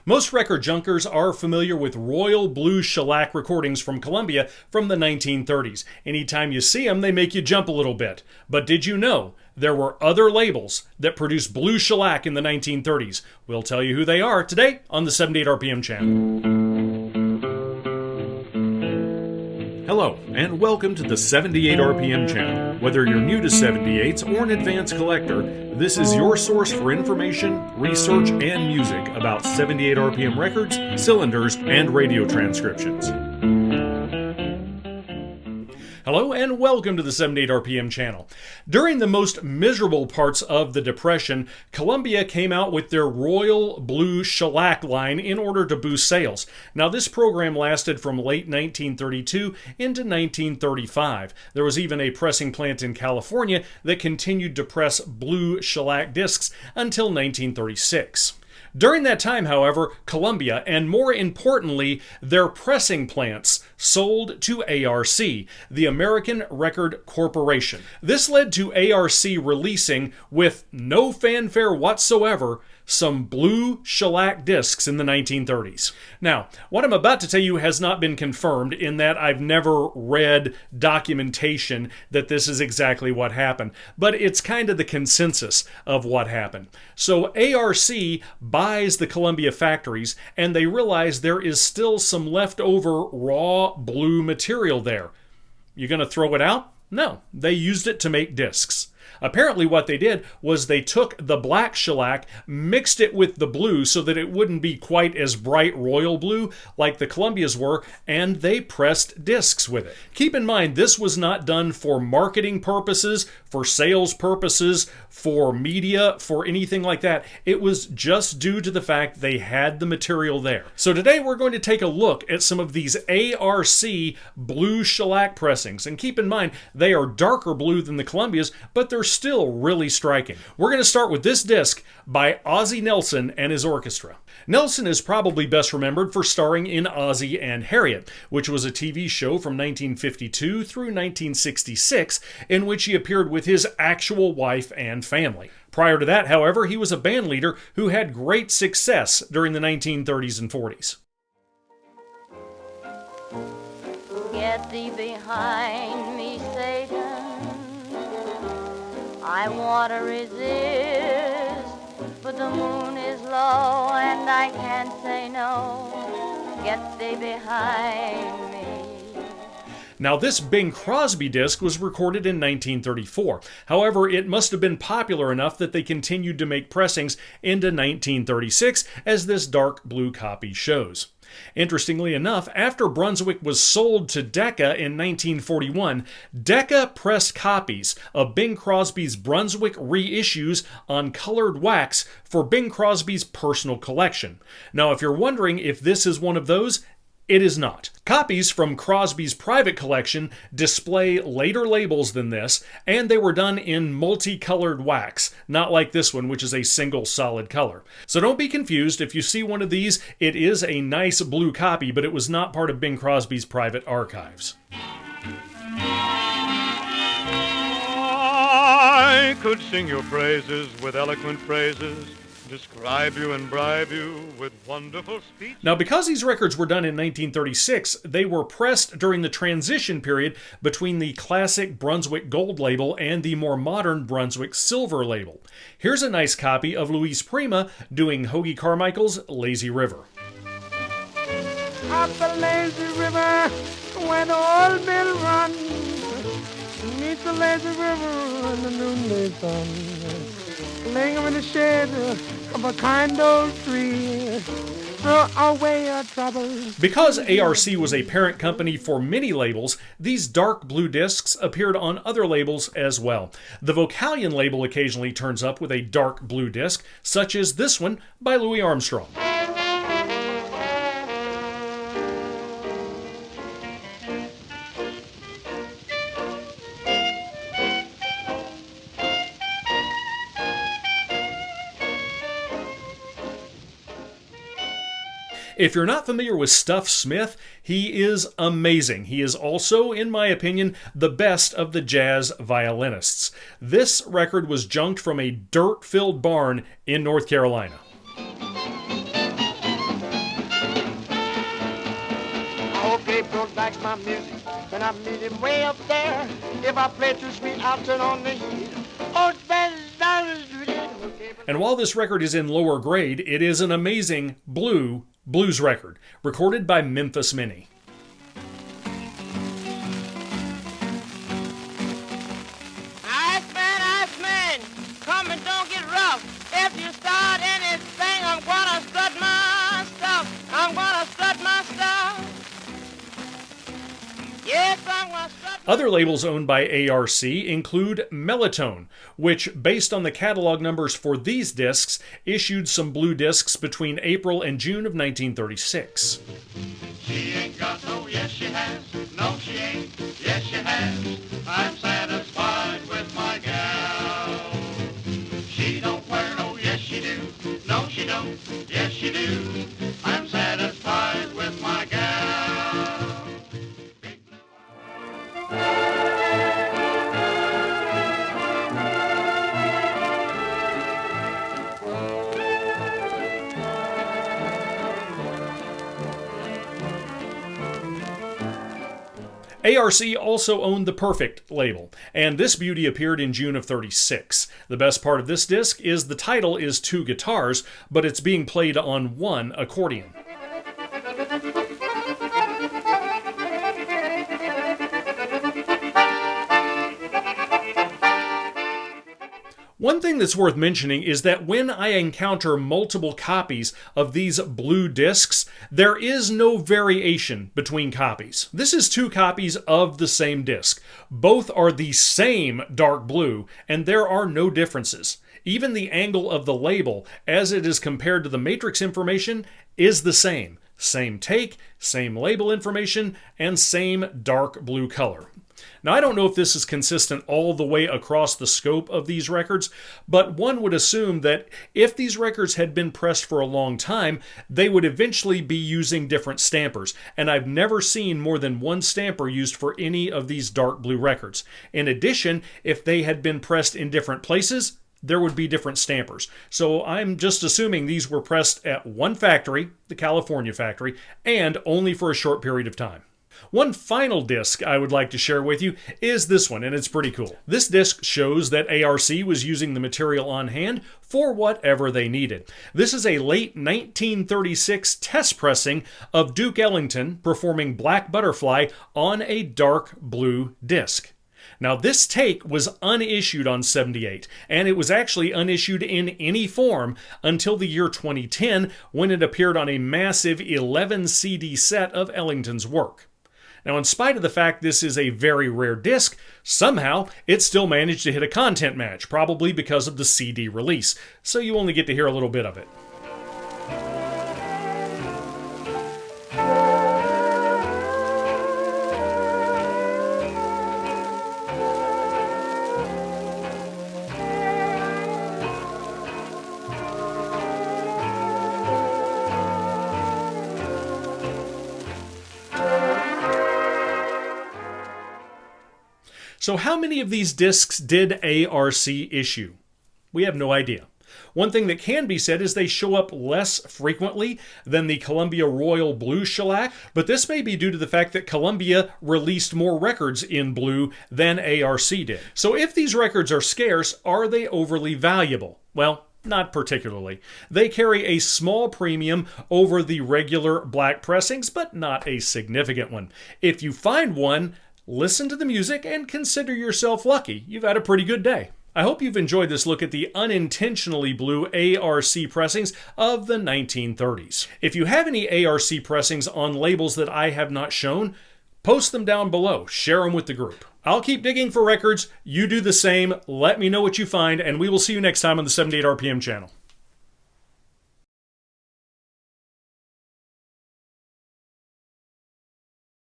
Most record junkers are familiar with royal blue shellac recordings from Columbia from the 1930s. Anytime you see them, they make you jump a little bit. But did you know there were other labels that produced blue shellac in the 1930s? We'll tell you who they are today on the 78 RPM channel. Hello, and welcome to the 78 RPM channel. Whether you're new to 78s or an advanced collector, this is your source for information, research, and music about 78 RPM records, cylinders, and radio transcriptions. Hello and welcome to the 78 RPM channel. During the most miserable parts of the Depression, Columbia came out with their Royal Blue Shellac line in order to boost sales. Now this program lasted from late 1932 into 1935. There was even a pressing plant in California that continued to press blue shellac discs until 1936. During that time, however, Columbia, and more importantly, their pressing plants, sold to ARC, the American Record Corporation. This led to ARC releasing, with no fanfare whatsoever, some blue shellac discs in the 1930s. Now, what I'm about to tell you has not been confirmed in that I've never read documentation that this is exactly what happened, but it's kind of the consensus of what happened. So ARC buys the Columbia factories, and they realize there is still some leftover raw blue material there. You gonna throw it out? No, they used it to make discs. Apparently what they did was they took the black shellac, mixed it with the blue so that it wouldn't be quite as bright royal blue like the Columbias were, and they pressed discs with it. Keep in mind, this was not done for marketing purposes, for sales purposes, for media, for anything like that. It was just due to the fact they had the material there. So today we're going to take a look at some of these ARC blue shellac pressings. And keep in mind, they are darker blue than the Columbias, but they're still really striking. We're going to start with this disc by Ozzie Nelson and his orchestra. Nelson is probably best remembered for starring in Ozzie and Harriet, which was a TV show from 1952 through 1966, in which he appeared with his actual wife and family. Prior to that, however, he was a band leader who had great success during the 1930s and 40s. Get thee behind me, Satan. I want to resist, but the moon is low and I can't say no. Get thee behind me. Now this Bing Crosby disc was recorded in 1934. However, it must have been popular enough that they continued to make pressings into 1936, as this dark blue copy shows. Interestingly enough, after Brunswick was sold to Decca in 1941, Decca pressed copies of Bing Crosby's Brunswick reissues on colored wax for Bing Crosby's personal collection. Now, if you're wondering if this is one of those, it is not. Copies from Crosby's private collection display later labels than this, and they were done in multicolored wax, not like this one, which is a single solid color. So don't be confused. If you see one of these, it is a nice blue copy, but it was not part of Bing Crosby's private archives. I could sing your praises with eloquent phrases, describe you and bribe you with wonderful speech. Now, because these records were done in 1936, they were pressed during the transition period between the classic Brunswick Gold label and the more modern Brunswick Silver label. Here's a nice copy of Louise Prima doing Hoagy Carmichael's Lazy River. Up the lazy river, when old Bill runs, meet the lazy river in the noonday sun. Laying him in the shade of a kind old tree, throw away your troubles. Because ARC was a parent company for many labels, these dark blue discs appeared on other labels as well. The Vocalion label occasionally turns up with a dark blue disc, such as this one by Louis Armstrong. If you're not familiar with Stuff Smith, he is amazing. He is also, in my opinion, the best of the jazz violinists. This record was junked from a dirt-filled barn in North Carolina. goes back my music. When I meet him way up there, if I play too sweet, I'll turn on the heat. Oh, and while this record is in lower grade, it is an amazing blues record, recorded by Memphis Minnie. Iceman, come and don't get rough. If you start anything, I'm gonna strut my stuff. I'm gonna strut my stuff. Yes, I'm gonna strut. Other labels owned by ARC include Melotone, which, based on the catalog numbers for these discs, issued some blue discs between April and June of 1936. She ain't got no, yes she has, no she ain't, yes she has. I'm satisfied with my gal. She don't wear no, yes she do, no she don't, yes she do. I'm satisfied with my gal. ARC also owned the Perfect label, and this beauty appeared in June of 36. The best part of this disc is the title is 2 guitars, but it's being played on 1 accordion. One thing that's worth mentioning is that when I encounter multiple copies of these blue discs, there is no variation between copies. This is 2 copies of the same disc. Both are the same dark blue, and there are no differences. Even the angle of the label, as it is compared to the matrix information, is the same. Same take, same label information, and same dark blue color. Now, I don't know if this is consistent all the way across the scope of these records, but one would assume that if these records had been pressed for a long time, they would eventually be using different stampers, and I've never seen more than 1 stamper used for any of these dark blue records. In addition, if they had been pressed in different places, there would be different stampers. So I'm just assuming these were pressed at one factory, the California factory, and only for a short period of time. One final disc I would like to share with you is this one, and it's pretty cool. This disc shows that ARC was using the material on hand for whatever they needed. This is a late 1936 test pressing of Duke Ellington performing Black Butterfly on a dark blue disc. Now, this take was unissued on 78, and it was actually unissued in any form until the year 2010, when it appeared on a massive 11 CD set of Ellington's work. Now, in spite of the fact this is a very rare disc, somehow it still managed to hit a content match, probably because of the CD release, so you only get to hear a little bit of it. So how many of these discs did ARC issue? We have no idea. One thing that can be said is they show up less frequently than the Columbia Royal Blue shellac, but this may be due to the fact that Columbia released more records in blue than ARC did. So if these records are scarce, are they overly valuable? Well, not particularly. They carry a small premium over the regular black pressings, but not a significant one. If you find one, listen to the music and consider yourself lucky. You've had a pretty good day. I hope you've enjoyed this look at the unintentionally blue ARC pressings of the 1930s. If you have any ARC pressings on labels that I have not shown, post them down below. Share them with the group. I'll keep digging for records. You do the same. Let me know what you find, and we will see you next time on the 78 RPM channel.